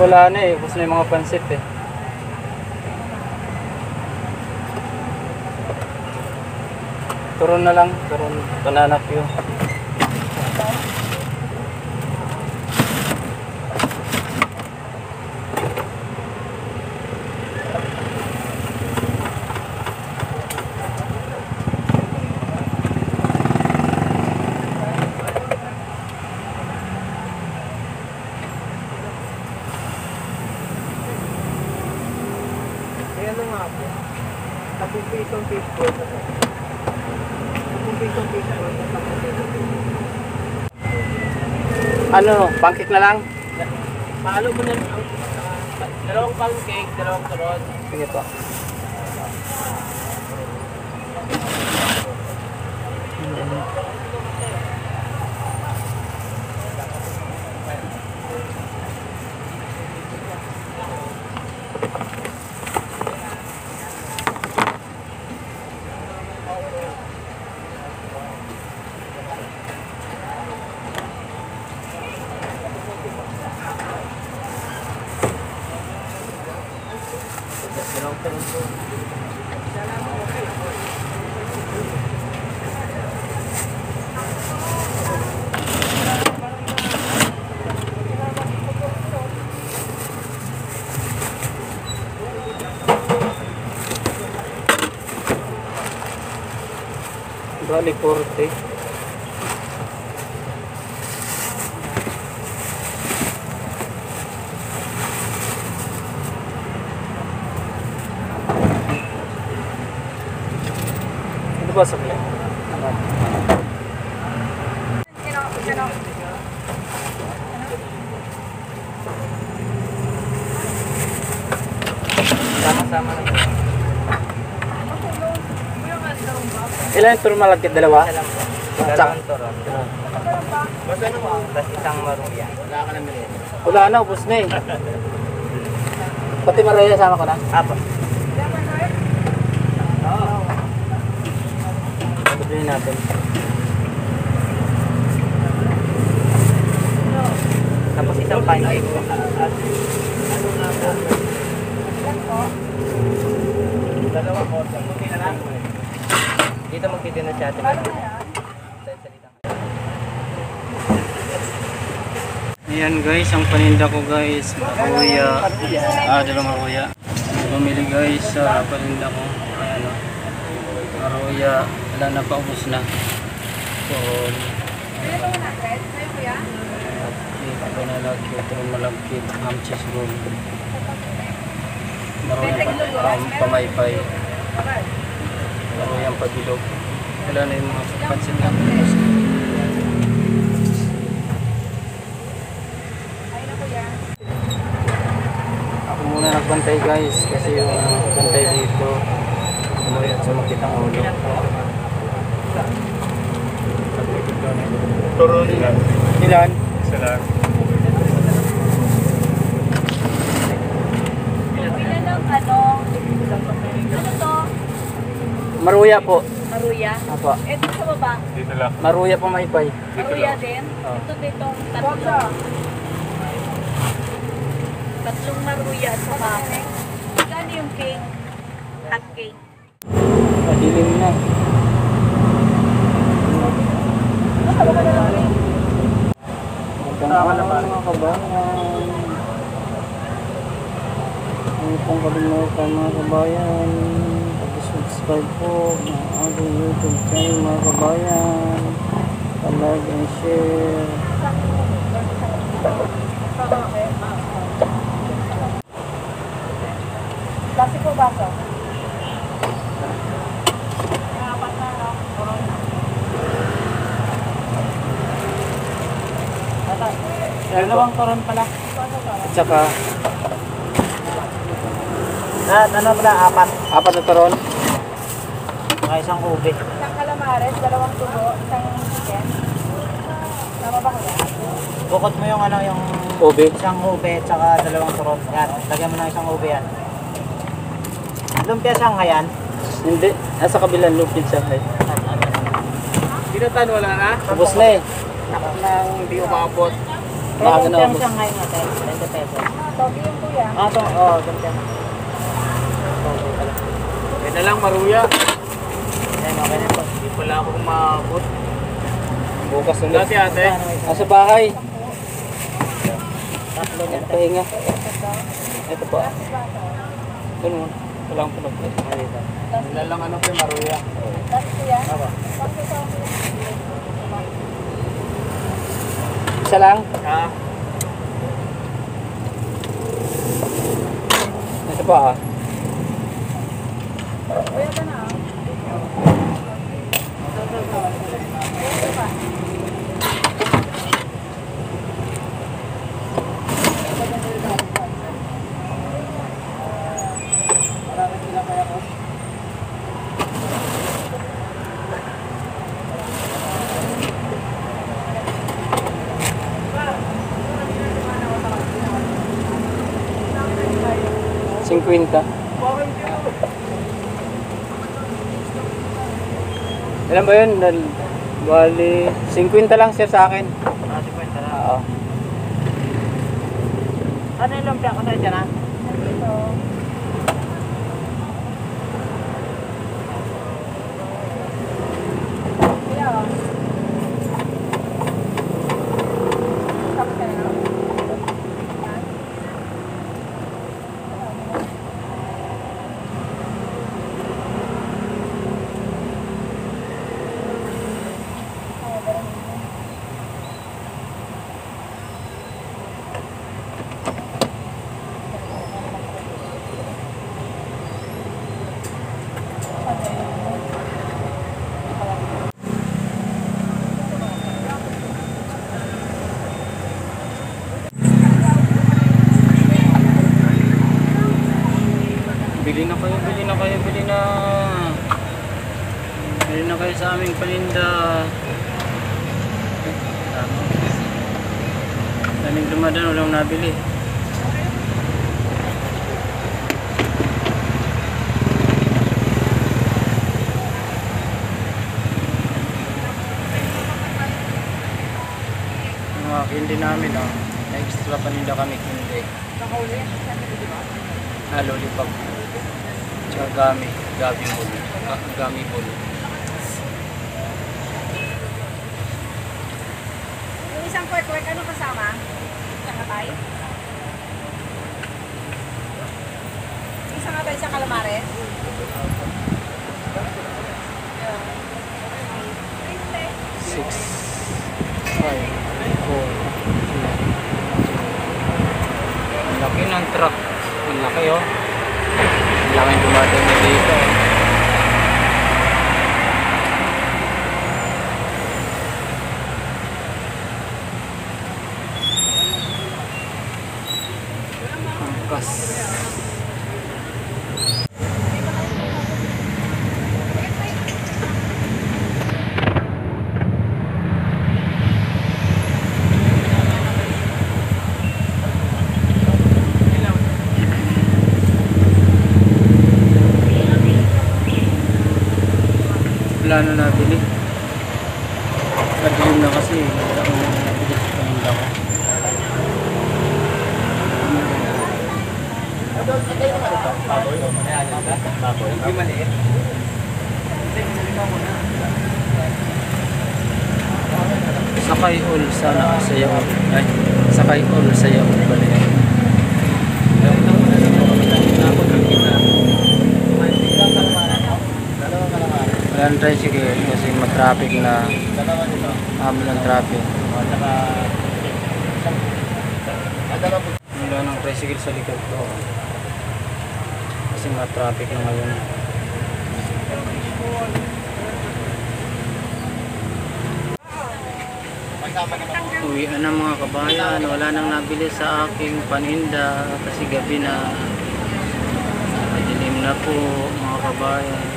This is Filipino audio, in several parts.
Wala na eh, gusto na yung mga pansit eh. Turon na lang, turon, bananak yun. Ayan na nga po. 10 pisong fishball. 10 pisong fishball. Ano, pancake na lang? Paalo mo na lang. Dalawang pancake, dalawang turon. Sige po. Bali 40. Ito ba sa play? Sama-sama na. Ilan yung turon malagkit? Dalawa? Dalawang turon. Basta ano mo? Tapos isang maruya. Wala ka na mili. Wala na, ubos na eh. Pati Maria sama ko na? Apo. Pagpapilin natin. Tapos isang pancake po. Dalawang order. Kunti na lang. Dito magtitinda si ate. Ayan guys, ang paninda ko guys, maruya. Dalawang maruya. Bumili guys sa paninda ko. Ayan o. Maruya. Wala na, paubos na. Pohon. Malagkit, malagkit, ham cheese roll. Maruya pamaypay. Maruya pabilog. Wala na yung mga pansit na ubos na. Ako muna nagbantay guys kasi yung bantay dito umuwi at sumakit ang ulo. Turon lang. Ilan? Isa lang. Ilan ang ano to? Maruya po. Maruya? Apo. Ito sa baba? Dito lang. Maruya pamaypay. Maruya din? Oh. Ito ditong tatlo. Tatlong maruya sa baba. Gano yung cake? Hot cake? Madilim na. Magandang mga kabayan. Ano pong kalimutan mga kabayan. Pag-subscribe po ng ating YouTube channel mga kabayan. Pa-like and share. Klasiko baso? Dalawang turon pala. At saka Ano pala? Apat. apat na turon. Mga isang ube. Isang calamares, dalawang tubo, isang chicken. Tama ba ko yan? Bukod mo yung ano yung Ube. isang ube at saka dalawang turon. Yan. Lagyan mo ng isang ube yan. Lumpia siyang yan. Hindi. Nasa kabilang lupit siya. Binatan wala na? Ubus na eh. Nang di umabot. Pero Baka na yung ubos. Shanghai natin, 20 pesos. Togi yung kuya. Ah, ito, oo, ganyan. Yan na lang, Maruya. Ayan, okay na po. Hindi pala ako umabot. Bukas ulit. Dati ate. Nasa bahay. Tatlo niyan. Pahinga. Ito po. Ganun. Walang punog. Yan na lang ano kay Maruya. Tapos kuya. Isa lang. Ha? Ito po ah. Kuya ka na. Cinquenta. Ilan ba yun? Bali, 50 lang sir sa akin. Ah, 50 na. Oo. Ano yung lumpia ko tayo dyan, ha? Dito. Kuya. Tapos ka na. Bili na kayo, bili na kayo, bili na. Bili na kayo sa aming paninda. Daming dumadaan, walang nabili. Yung mga kindi namin, oh. Extra paninda kami kindi. Lollipop. Tsaka gami. Gabi ball. Gami ball. Yung isang kwek-kwek, ano kasama? Isang katay? Isang katay sa calamares? Six. 5. 4. Ang laki ng truck. Ang laki oh. Ang laki ng dumadaan na dito. Angkas. Wala na nabili. Nadilim na kasi. Wala akong nabili sa paninda ko. Hindi maliit. Sakay all sana sayaw. Ay, sakay all sayaw. Balik. Wala ng tricycle kasi matraffic na. Hamon ng traffic. Wala ng tricycle sa likod ko. Kasi matraffic na ngayon. Uwian na mga kabayan, wala nang nabili sa aking paninda kasi gabi na. Madilim na po mga kabayan.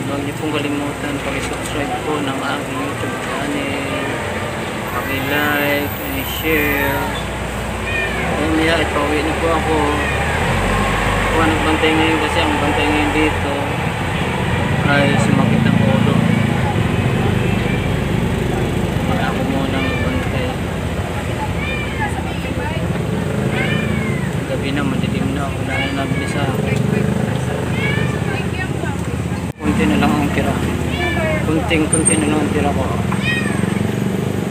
Huwag niyo pong kalimutan pag-subscribe po ng aking YouTube channel, pag-like and share. Ayun niya, ipauwi na po ako. Ako nagbantay ngayon kasi ang bantay ngayon dito ay sumakit ang ulo. Kaya ako muna nagbantay. Konting na lang ang tira ko.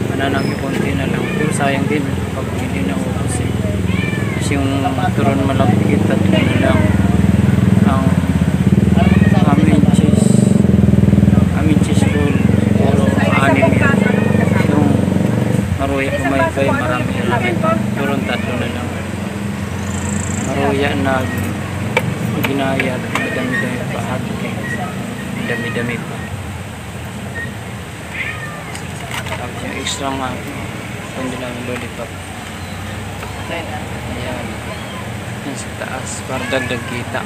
Mananang yung konti na lang. Pero sayang din pag hindi na ubos eh. Kasi yung turon malapit at na lang ang amin cheese roll. Puro anim yan. Yung maruya kumaybay marami na lang. Turon tatlo na lang. Maruya na ginaya at madami-dami pa at dami-dami pa. Tapos yung extra nga kundi lang yung lollipop. Ayan. Yan sa taas para dagdag kita.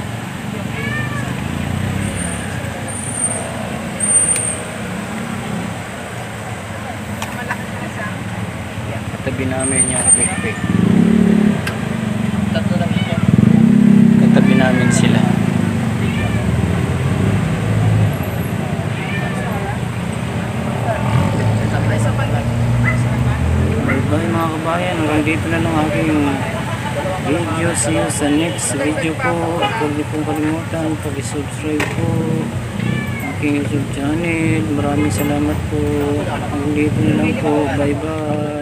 Katabi namin yung quick. Tatlo lang ito. Katabi namin sila. Bye mga kabayan, hanggang dito na lang aking video. See you sa next video ko. Huwag niyo pong kalimutan pag-subscribe po aking YouTube channel. Maraming salamat po. Hanggang dito na lang po. Bye bye.